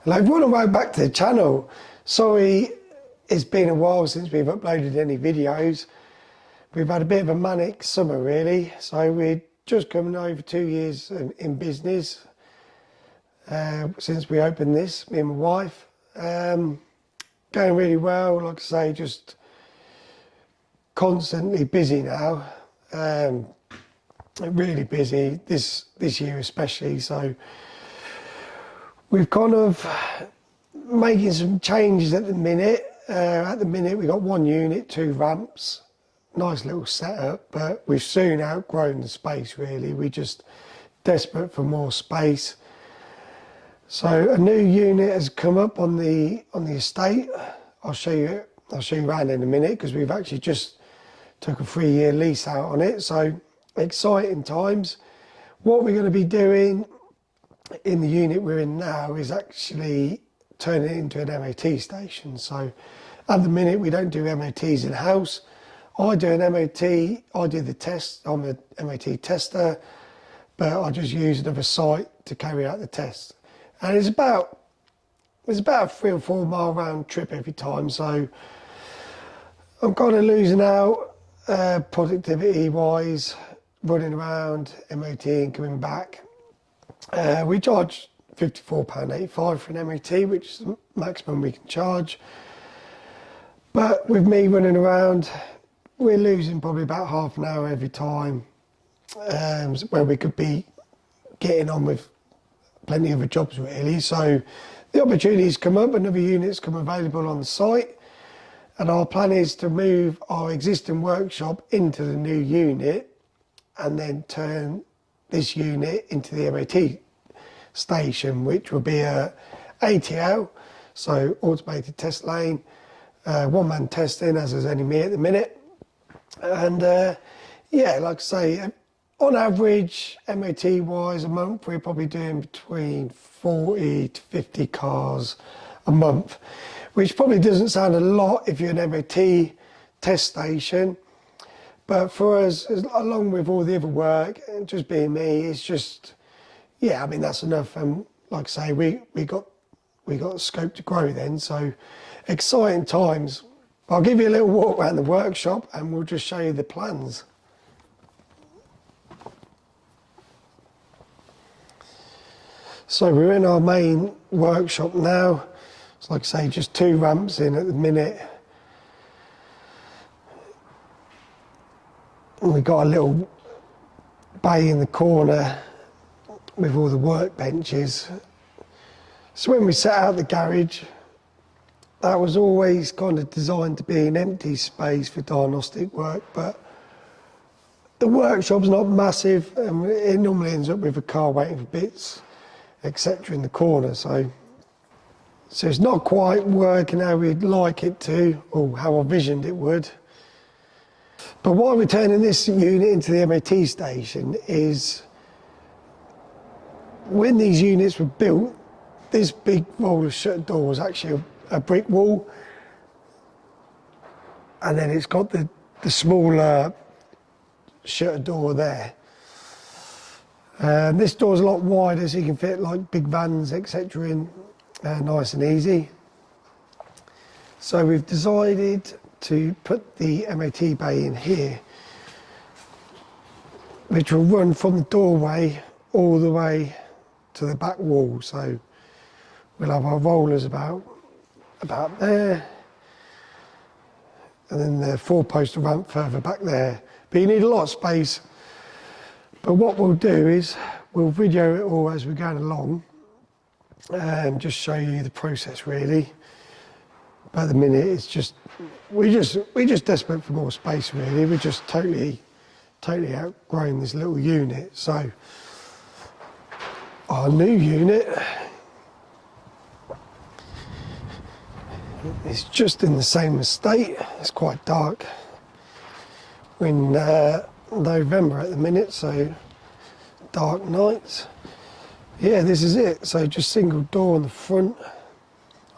Hello everyone and welcome back to the channel. Sorry, it's been a while since we've uploaded any videos. We've had a bit of a manic summer really, so we're just coming over 2 years in business since we opened this, me and my wife. Going really well, like I say, just constantly busy now. Really busy this year especially, so we've kind of making some changes at the minute. At the minute we've got 1 unit, 2 ramps, nice little setup, but we've soon outgrown the space really. We're just desperate for more space. So a new unit has come up on the estate. I'll show you around in a minute because we've actually just took a 3-year lease out on it. So exciting times. What we're going to be doing in the unit we're in now is actually turn it into an MOT station. So at the minute we don't do MOTs in house. I do an MOT, I do the test, I'm an MOT tester, but I just use another site to carry out the test. And it's about a 3 or 4 mile round trip every time, so I'm kind of losing out productivity wise, running around, MOT and coming back. We charge £54.85 for an MOT, which is the maximum we can charge. But with me running around, we're losing probably about half an hour every time, where we could be getting on with plenty of other jobs really. So the opportunities come up, another unit's come available on the site, and our plan is to move our existing workshop into the new unit and then turn this unit into the MOT station, which will be a ATL, so automated test lane, one-man testing, as there's only me at the minute. And yeah, like I say, on average, MOT wise a month, we're probably doing between 40 to 50 cars a month, which probably doesn't sound a lot if you're an MOT test station. But for us, along with all the other work, and just being me, it's just, yeah, I mean, that's enough. And like I say, we got scope to grow then, so exciting times. I'll give you a little walk around the workshop and we'll just show you the plans. So we're in our main workshop now. It's like I say, just 2 ramps in at the minute. And we've got a little bay in the corner with all the workbenches. So when we set out the garage, that was always kind of designed to be an empty space for diagnostic work, but the workshop's not massive and it normally ends up with a car waiting for bits, etc. in the corner. So it's not quite working how we'd like it to, or how I visioned it would. But why we're turning this unit into the MOT station is when these units were built, this big roll of shutter door was actually a brick wall, and then it's got the smaller shutter door there. This door's a lot wider, so you can fit like big vans, etc. in nice and easy. So we've decided to put the MOT bay in here, which will run from the doorway all the way to the back wall. So we'll have our rollers about there, and then the 4-post ramp further back there. But you need a lot of space. But what we'll do is we'll video it all as we're going along and just show you the process really. But at the minute it's just we're just desperate for more space really. We're just totally outgrowing this little unit. So our new unit is just in the same estate. It's quite dark. We're in November at the minute, so dark nights. Yeah, this is it. So just single door on the front.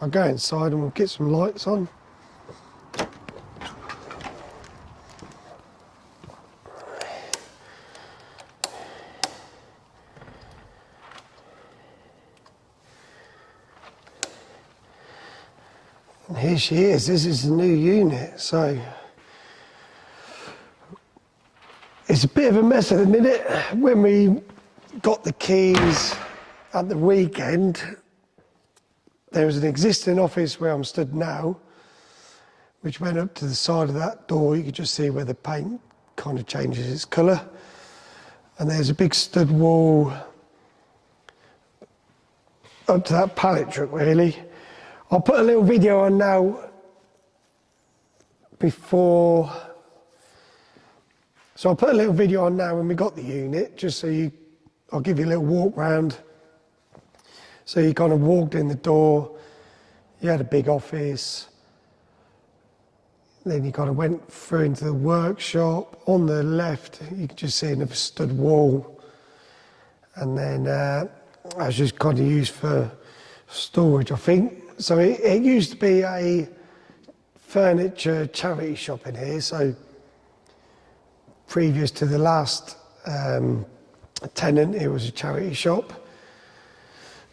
I'll go inside and we'll get some lights on. And here she is. This is the new unit. So it's a bit of a mess at the minute. When we got the keys at the weekend, there was an existing office where I'm stood now, which went up to the side of that door. You could just see where the paint kind of changes its colour. And there's a big stud wall up to that pallet truck, really. I'll put a little video on now before. So I'll put a little video on now when we got the unit, just so I'll give you a little walk round. So you kind of walked in the door, you had a big office, then you kind of went through into the workshop. On the left, you could just see another stud wall. And then that was just kind of used for storage, I think. So it used to be a furniture charity shop in here. So previous to the last tenant, it was a charity shop.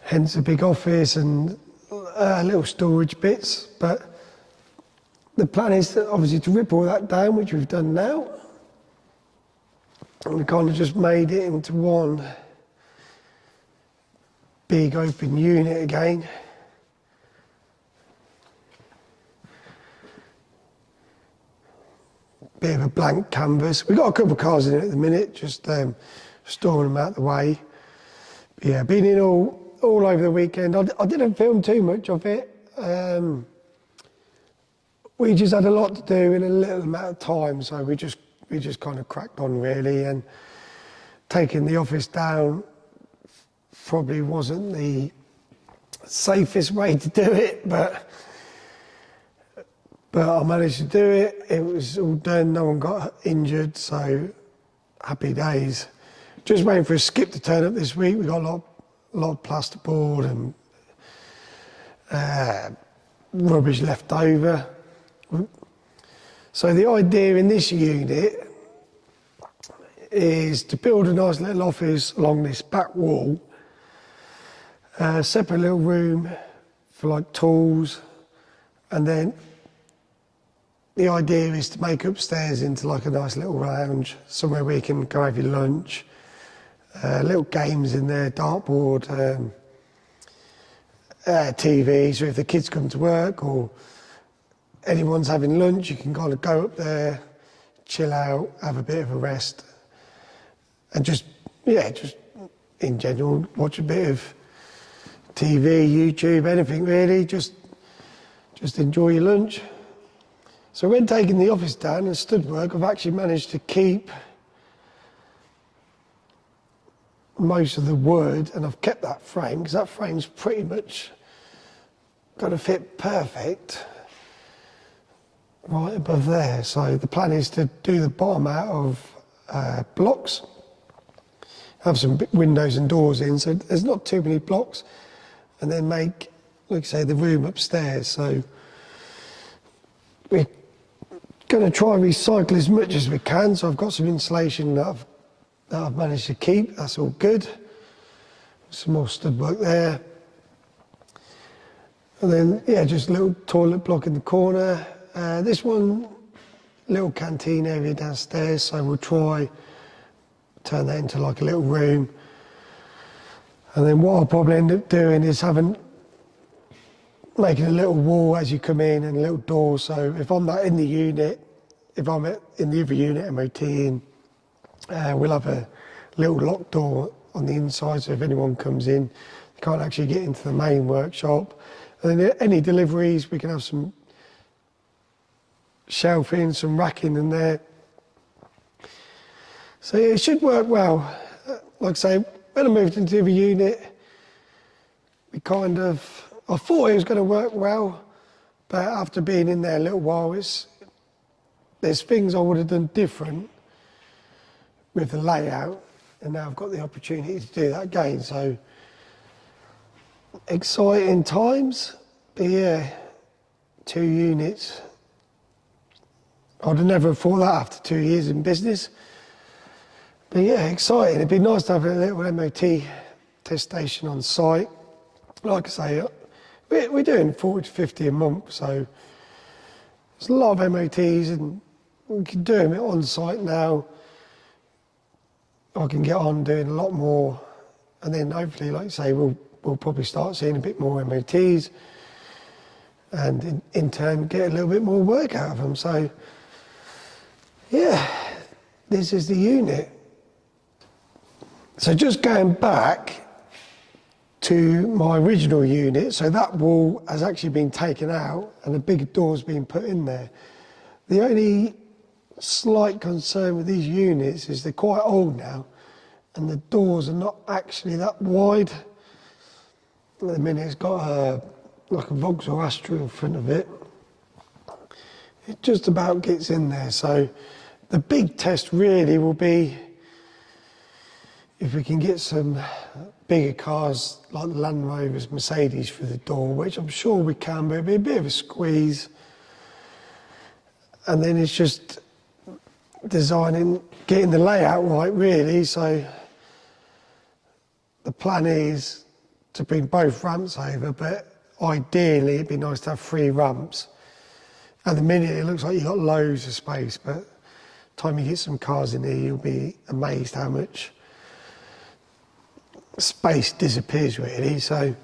Hence a big office and little storage bits. But the plan is obviously to rip all that down, which we've done now. And we kind of just made it into one big open unit again. Bit of a blank canvas. We've got a couple of cars in it at the minute, just storing them out the way. But yeah, been in all over the weekend. I didn't film too much of it. We just had a lot to do in a little amount of time, so we just kind of cracked on, really. And taking the office down probably wasn't the safest way to do it, but I managed to do it. It was all done, no one got injured, so happy days. Just waiting for a skip to turn up this week. We got a lot of plasterboard and rubbish left over. So the idea in this unit is to build a nice little office along this back wall, separate little room for like tools, and then the idea is to make upstairs into like a nice little lounge, somewhere where you can go have your lunch, little games in there, dartboard, TV, so if the kids come to work or anyone's having lunch, you can kind of go up there, chill out, have a bit of a rest, and just in general, watch a bit of TV, YouTube, anything really, just enjoy your lunch. So when taking the office down and stud work, I've actually managed to keep most of the wood, and I've kept that frame, because that frame's pretty much got to fit perfect right above there. So the plan is to do the bottom out of blocks, have some windows and doors in, so there's not too many blocks, and then make, like I say, the room upstairs. So we're going to try and recycle as much as we can. So I've got some insulation that I've managed to keep. That's all good. Some more stud work there. And then, yeah, just a little toilet block in the corner. This one, little canteen area downstairs. So we'll try turn that into like a little room. And then what I'll probably end up doing is making a little wall as you come in and a little door. So if I'm not in the unit, if I'm in the other unit, MOT, we'll have a little locked door on the inside. So if anyone comes in, they can't actually get into the main workshop. And then any deliveries, we can have some shelving, some racking in there. So yeah, it should work well. Like I say, when I moved into the other unit, I thought it was going to work well, but after being in there a little while, there's things I would have done different with the layout, and now I've got the opportunity to do that again. So exciting times, but yeah, 2 units. I'd have never thought that after 2 years in business. But yeah, exciting. It'd be nice to have a little MOT test station on site. Like I say, we're doing 40 to 50 a month, so there's a lot of MOTs, and we can do them on site now. I can get on doing a lot more, and then hopefully, like I say, we'll probably start seeing a bit more MOTs, and in turn get a little bit more work out of them. So yeah, this is the unit. So just going back to my original unit, so that wall has actually been taken out and a big door's been put in there. The only slight concern with these units is they're quite old now, and the doors are not actually that wide. At the minute it's got like a Vauxhall Astra in front of it. It just about gets in there. So the big test really will be if we can get some bigger cars like the Land Rovers, Mercedes through the door, which I'm sure we can, but it'll be a bit of a squeeze. And then it's just designing, getting the layout right really. So the plan is to bring both ramps over, but ideally it'd be nice to have 3 ramps. At the minute it looks like you've got loads of space, but by the time you get some cars in here you'll be amazed how much space disappears really. So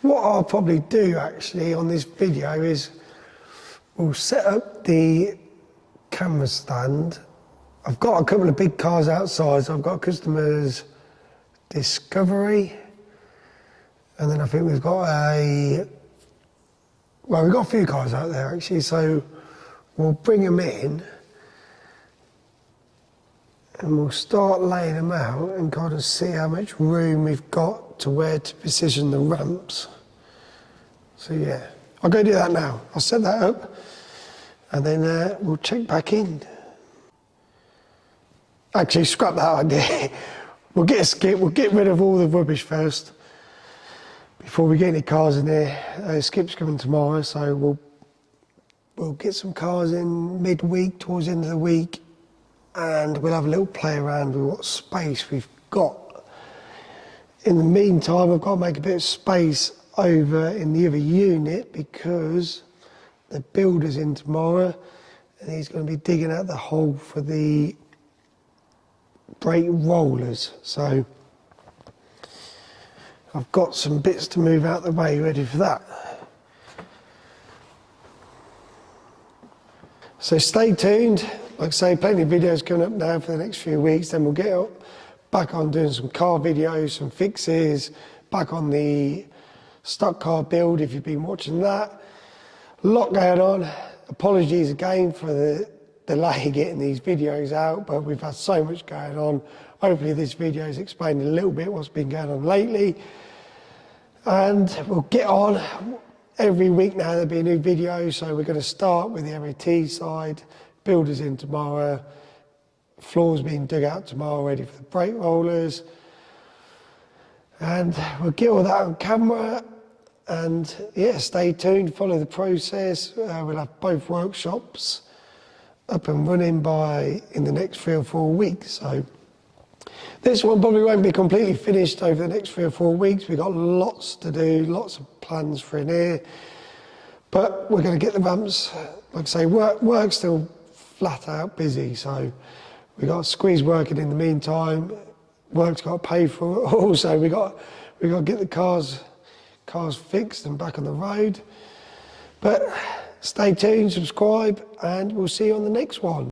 what I'll probably do actually on this video is we'll set up the camera stand. I've got a couple of big cars outside, so I've got customers Discovery, and then I think we've got we've got a few cars out there actually, so we'll bring them in and we'll start laying them out and kind of see how much room we've got to where to position the ramps. So yeah, I'll go do that now. I'll set that up and then we'll check back in. Actually, scrap that idea. We'll get a skip, we'll get rid of all the rubbish first before we get any cars in here. Skip's coming tomorrow, so we'll get some cars in midweek, towards the end of the week, and we'll have a little play around with what space we've got. In the meantime, I've got to make a bit of space over in the other unit because the builder's in tomorrow and he's going to be digging out the hole for the brake rollers. So I've got some bits to move out the way ready for that. So stay tuned. Like I say, plenty of videos coming up now for the next few weeks, then we'll get up back on doing some car videos, some fixes, back on the stock car build if you've been watching that. A lot going on. Apologies again for the delay getting these videos out, but we've had so much going on. Hopefully this video has explained a little bit what's been going on lately. And we'll get on. Every week now there'll be a new video, so we're going to start with the MOT side. Builders in tomorrow. Floors being dug out tomorrow, ready for the brake rollers. And we'll get all that on camera. And yeah, stay tuned, follow the process. We'll have both workshops up and running in the next 3 or 4 weeks. So this one probably won't be completely finished over the next 3 or 4 weeks. We've got lots to do, lots of plans for in here. But we're going to get the ramps, like I say, work's still flat out busy. So we've got squeeze working in the meantime. Work's got to pay for it also. We've got to get the cars fixed and back on the road. But stay tuned, subscribe, and we'll see you on the next one.